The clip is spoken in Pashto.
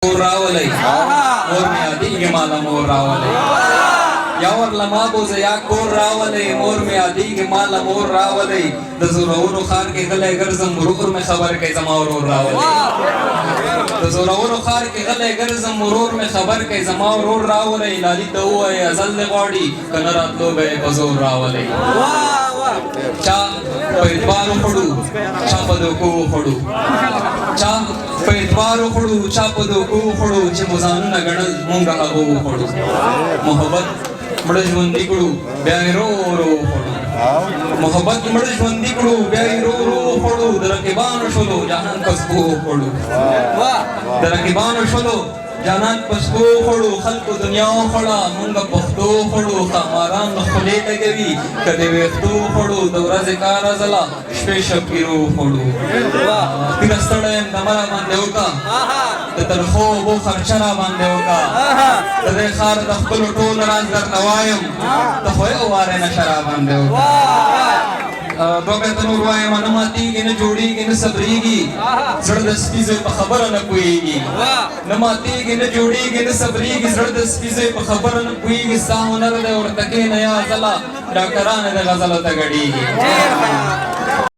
راولي مور مې یادېږي ماله مور راولي یا ورله ما بوزه یا کور راولي مور مې یادېږي ماله مور راولي د زورورو ښار کې غلی ګرځم ورور مې خبر کوي زما ورور راولي د زورورو ښار کې غلی ګرځم ورور مې خبر کوي زما ورور راولي لالي ته ووایه ازل دې غواړي که نه راتلو به یې په زور راولي چا په اعتبار وخوړو چا په دوکو وخوړو چا په اعتبار وخوړو چا په دوکو وخوړو چې مو ځانونه ګڼل مونږ هغو وخوړو محبت مړه ژوندي کړو بیا یې رو رو وخوړو محبت مړه ژوندي کړو بیا یې رو رو وخوړو د رقیبانو شولو جهان په سپو وخوړو د رقیبانو شولو جانان پسکو خوړو خلکو دنیا وخوړه مونږ پښتو خوړو ښاماران له خولې لګوي که د ویښتو خوړو د ورځې کار ځله شپې شبګیرو خوړو تېره ستړی یم دمه راباندې وکړه د ترخو اوبو خرچه راباندې وکړه د دې ښار د خپلو ټول راز درته وایم ته خو یې وارې نشه راباندې وکړه دو بیته نور وایم نه ماتېږي نه جوړېږي نه صبرېږي زړه د سپي زوی په خبره نه پوهېږي نه ماتېږي نه جوړېږي نه صبرېږي زړه د سپي زوی په خبره نه پوهېږي ستا هنر دی ورته کښېنه یا ځله ډاکټران یې د غزلو ته ګډېږي